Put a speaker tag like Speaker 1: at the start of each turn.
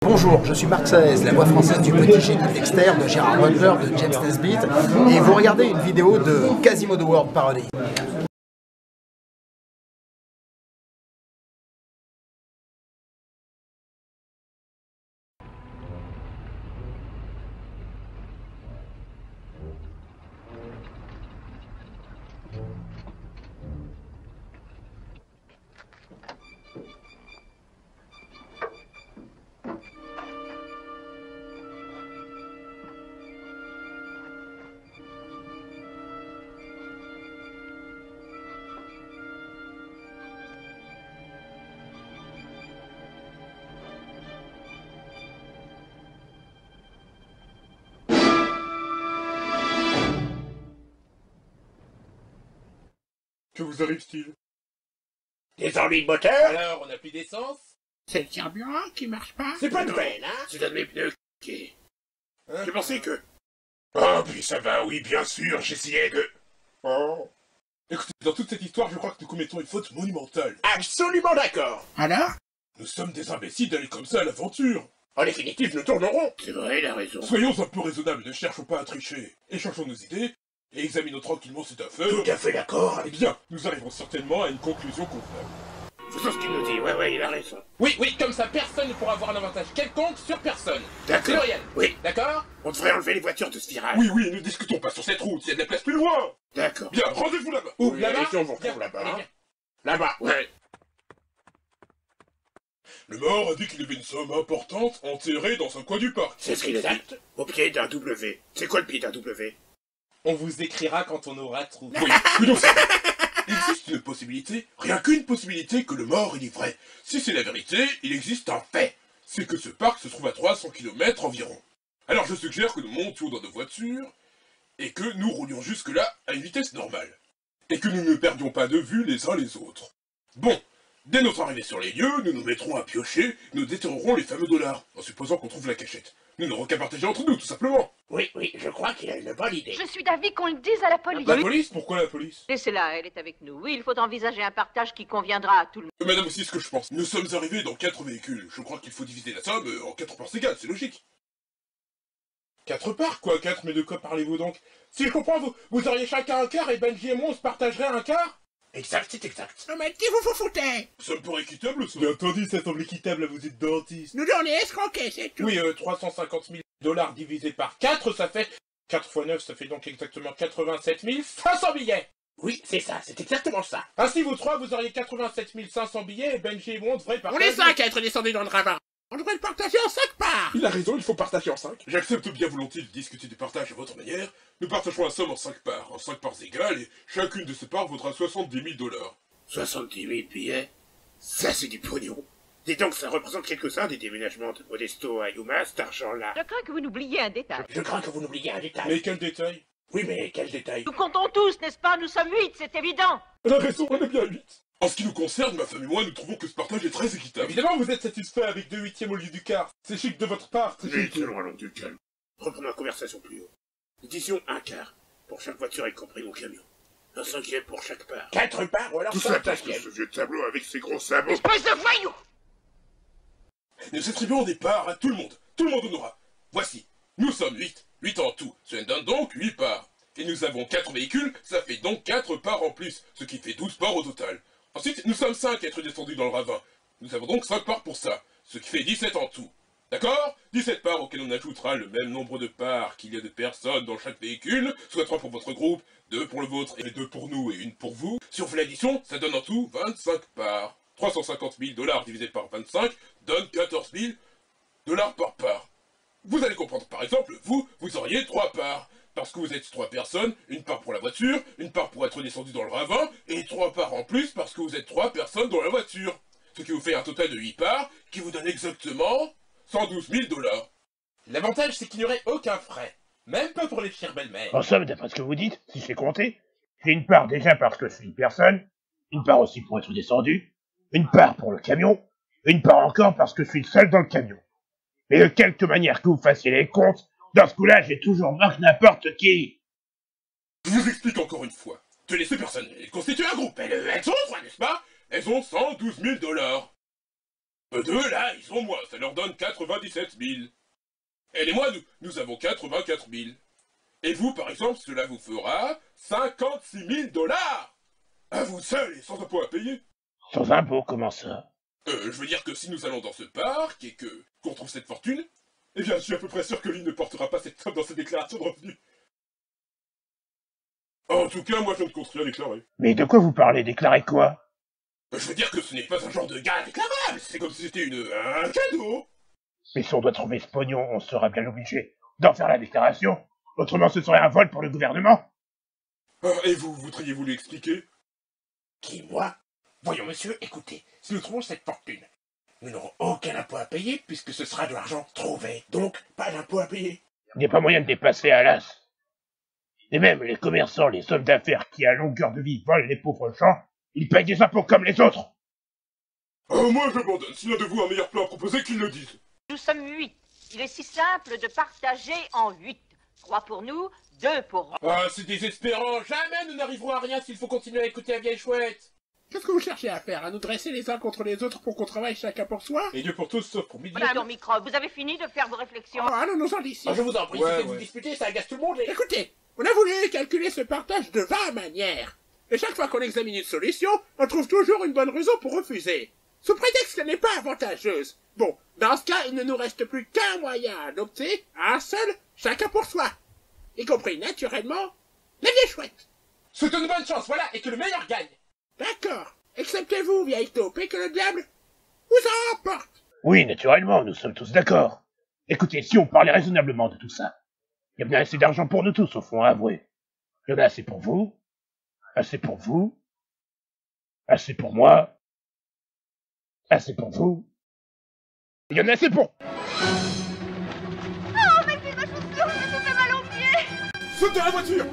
Speaker 1: Bonjour, je suis Marc Saez, la voix française du petit génie Dexter, de Gerard Butler, de James Nesbitt, et vous regardez une vidéo de Quasimodo World Parody.
Speaker 2: Que vous arrive-t-il?
Speaker 3: Des ennuis de moteur?
Speaker 4: Alors, on n'a plus d'essence?
Speaker 3: C'est le carburant qui marche pas?
Speaker 4: C'est pas de peine, hein?
Speaker 3: C'est un de mes pneus qui...
Speaker 4: Hein?
Speaker 3: J'ai pensé que...
Speaker 2: Ah, puis ça va, oui, bien sûr, j'essayais de... Oh. Écoutez, dans toute cette histoire, je crois que nous commettons une faute monumentale.
Speaker 4: Absolument d'accord!
Speaker 3: Alors?
Speaker 2: Nous sommes des imbéciles d'aller comme ça à l'aventure.
Speaker 4: En définitive, nous tournerons!
Speaker 3: C'est vrai, il a raison.
Speaker 2: Soyons un peu raisonnables, ne cherchons pas à tricher. Échangeons nos idées, et examinons tranquillement cette affaire.
Speaker 4: Tout à fait d'accord
Speaker 2: Eh
Speaker 4: avec...
Speaker 2: bien, nous arriverons certainement à une conclusion convenable.
Speaker 3: C'est ce qu'il nous dit, ouais, il a raison.
Speaker 4: Oui, comme ça, personne ne pourra avoir un avantage quelconque sur personne.
Speaker 3: D'accord.
Speaker 4: Pluriel.
Speaker 3: Oui.
Speaker 4: D'accord?
Speaker 3: On devrait enlever les voitures de ce virage.
Speaker 2: Oui, ne discutons pas sur cette route, il y a de la place plus loin.
Speaker 3: D'accord.
Speaker 2: Bien, rendez-vous là-bas.
Speaker 4: Où?
Speaker 3: Oui,
Speaker 4: Là-bas?
Speaker 3: et si on vous
Speaker 4: Viens,
Speaker 3: retrouve là-bas,
Speaker 4: allez,
Speaker 3: hein?
Speaker 4: viens. Là-bas.
Speaker 3: Ouais.
Speaker 2: Le mort a dit qu'il y avait une somme importante enterrée dans un coin du parc.
Speaker 3: C'est ce qu'il a dit. Au pied d'un W. C'est quoi le pied d'un W?
Speaker 4: On vous écrira quand on aura trouvé.
Speaker 2: Oui, mais non, ça va. Il existe une possibilité, rien qu'une possibilité que le mort il est vrai. Si c'est la vérité, il existe un fait. C'est que ce parc se trouve à 300 km environ. Alors je suggère que nous montions dans nos voitures et que nous roulions jusque-là à une vitesse normale. Et que nous ne perdions pas de vue les uns les autres. Bon, dès notre arrivée sur les lieux, nous nous mettrons à piocher, nous déterrerons les fameux dollars, en supposant qu'on trouve la cachette. Nous n'aurons qu'à partager entre nous, tout simplement.
Speaker 4: Oui, je crois qu'il a une bonne idée.
Speaker 5: Je suis d'avis qu'on le dise à la police.
Speaker 2: La police? Pourquoi la police?
Speaker 5: Laissez-la, elle est avec nous. Oui, il faut envisager un partage qui conviendra à tout le monde.
Speaker 2: Madame aussi ce que je pense. Nous sommes arrivés dans 4 véhicules. Je crois qu'il faut diviser la somme en 4 parts égales, c'est logique. 4 parts? Quoi 4? Mais de quoi parlez-vous donc? Si je comprends, vous auriez chacun un quart et Benji et moi on se partagerait un quart?
Speaker 4: Exact, c'est exact.
Speaker 3: Non mais qui vous foutez?
Speaker 2: Ça me paraît équitable, ça. Bien entendu, ça semble équitable, vous êtes dentiste.
Speaker 3: Nous on est escroqués, c'est tout.
Speaker 4: Oui, 350 000 $ divisé par 4, ça fait... 4 x 9, ça fait donc exactement 87 500 billets.
Speaker 3: Oui, c'est ça, c'est exactement ça.
Speaker 4: Ainsi, vous trois, vous auriez 87 500 billets et Benji et moi, on devrait
Speaker 3: On
Speaker 4: partager...
Speaker 3: est 5 à être descendus dans le ravin. On devrait le partager en 5 parts.
Speaker 2: Il a raison, il faut partager en 5. J'accepte bien volontiers de discuter du partage à votre manière. Nous partagerons la somme en 5 parts égales, et chacune de ces parts vaudra 70 000 $.
Speaker 3: 70 000 billets? Ça, c'est du pognon. Dis donc, ça représente quelques-uns des déménagements de Modesto à Yuma, cet argent-là.
Speaker 5: Je crains que vous n'oubliez un détail.
Speaker 3: Je crains que vous n'oubliez un détail.
Speaker 4: Mais quel détail?
Speaker 3: Oui, mais quel détail?
Speaker 5: Nous comptons tous, n'est-ce pas? Nous sommes 8, c'est évident.
Speaker 2: Elle a raison, on est bien 8. En ce qui nous concerne, ma femme et moi, nous trouvons que ce partage est très équitable.
Speaker 4: Évidemment, vous êtes satisfait avec 2/8 au lieu du quart. C'est chic de votre part, c'est chic.
Speaker 3: allons du calme. Reprenons la conversation plus haut. Nous disions un quart pour chaque voiture, y compris mon camion. Un cinquième pour chaque part.
Speaker 4: 4 parts ou alors
Speaker 3: Tout
Speaker 4: 5
Speaker 3: ça parce que
Speaker 4: cinquièmes.
Speaker 3: ce vieux tableau avec ses gros sabots.
Speaker 5: Espèce de voyou!
Speaker 2: Nous attribuons des parts à tout le monde. Tout le monde en aura. Voici. Nous sommes 8. 8 en tout. Cela donne donc 8 parts. Et nous avons 4 véhicules, ça fait donc 4 parts en plus, ce qui fait 12 parts au total. Ensuite, nous sommes 5 à être descendus dans le ravin. Nous avons donc 5 parts pour ça, ce qui fait 17 en tout. D'accord? 17 parts auxquelles on ajoutera le même nombre de parts qu'il y a de personnes dans chaque véhicule, soit 3 pour votre groupe, 2 pour le vôtre et 2 pour nous et 1 pour vous. Si on fait l'addition, ça donne en tout 25 parts. 350 000 $ divisé par 25 donne 14 000 $ par part. Vous allez comprendre, par exemple, vous auriez 3 parts. Parce que vous êtes 3 personnes, une part pour la voiture, une part pour être descendu dans le ravin, et 3 parts en plus parce que vous êtes 3 personnes dans la voiture. Ce qui vous fait un total de 8 parts, qui vous donne exactement 112 000 $.
Speaker 4: L'avantage, c'est qu'il n'y aurait aucun frais. Même pas pour les chères belles-mères.
Speaker 6: En somme, d'après ce que vous dites, si c'est compté, j'ai une part déjà parce que je suis une personne, une part aussi pour être descendu, une part pour le camion, une part encore parce que je suis seul dans le camion. Mais de quelque manière que vous fassiez les comptes, dans ce coup-là, j'ai toujours marqué n'importe qui.
Speaker 2: Je vous explique encore une fois. Tenez, ces personnes, elles constituent un groupe. Elles sont 3, n'est-ce pas? Elles ont 112 000 $. Eux deux, là, ils ont moins, ça leur donne 97 000. Et les mois, nous avons 84 000. Et vous, par exemple, cela vous fera 56 000 dollars. À vous seul et sans impôt à payer.
Speaker 6: Sans impôt, comment ça?
Speaker 2: Je veux dire que si nous allons dans ce parc et qu'on trouve cette fortune, eh bien, je suis à peu près sûr que Lynn ne portera pas cette somme dans ses déclarations de revenus. En tout cas, moi, je ne compte rien déclarer.
Speaker 6: Mais de quoi vous parlez? Déclarer quoi?
Speaker 2: Je veux dire que ce n'est pas un genre de gain déclarable, c'est comme si c'était un cadeau.
Speaker 6: Mais si on doit trouver ce pognon, on sera bien obligé d'en faire la déclaration. Autrement, ce serait un vol pour le gouvernement.
Speaker 2: Et vous voudriez vous l'expliquer?
Speaker 4: Qui, moi? Voyons, monsieur, écoutez, si nous trouvons cette fortune, nous n'aurons aucun impôt à payer puisque ce sera de l'argent trouvé, donc pas d'impôt à payer.
Speaker 6: Il n'y a pas moyen de dépasser à l'as. Et même les commerçants, les hommes d'affaires qui, à longueur de vie, volent les pauvres gens, ils payent des impôts comme les autres.
Speaker 2: Moi, j'abandonne. S'il y a de vous un meilleur plan à proposer, qu'ils le disent.
Speaker 5: Nous sommes 8. Il est si simple de partager en 8. 3 pour nous, 2 pour...
Speaker 4: Ah, c'est désespérant. Jamais nous n'arriverons à rien s'il faut continuer à écouter la vieille chouette.
Speaker 3: Qu'est-ce que vous cherchez à faire? À nous dresser les uns contre les autres pour qu'on travaille chacun pour soi?
Speaker 4: Et Dieu pour tous, sauf pour midi.
Speaker 5: Voilà, microbe, vous avez fini de faire vos réflexions.
Speaker 3: Oh, allons-nous-en d'ici.
Speaker 4: Je vous en prie,
Speaker 2: Ouais,
Speaker 4: si vous
Speaker 2: ouais.
Speaker 4: disputez, ça agace tout le monde.
Speaker 3: Écoutez, on a voulu calculer ce partage de 20 manières. Et chaque fois qu'on examine une solution, on trouve toujours une bonne raison pour refuser. Sous prétexte qu'elle n'est pas avantageuse. Bon, dans ce cas, il ne nous reste plus qu'un moyen à adopter, un seul, chacun pour soi. Y compris, naturellement, la vieille chouette.
Speaker 4: C'est une bonne chance, voilà, et que le meilleur gagne.
Speaker 3: D'accord. Acceptez-vous, vieille taupe, et que le diable vous en emporte.
Speaker 6: Oui, naturellement, nous sommes tous d'accord. Écoutez, si on parlait raisonnablement de tout ça, il y a bien assez d'argent pour nous tous, au fond, à avouer. Il y en a assez pour vous, assez pour vous, assez pour moi, assez pour vous. Il y en a assez pour...
Speaker 5: Oh, mais c'est ma chaussure, ça me fait mal aux pieds.
Speaker 2: Sautez à la voiture!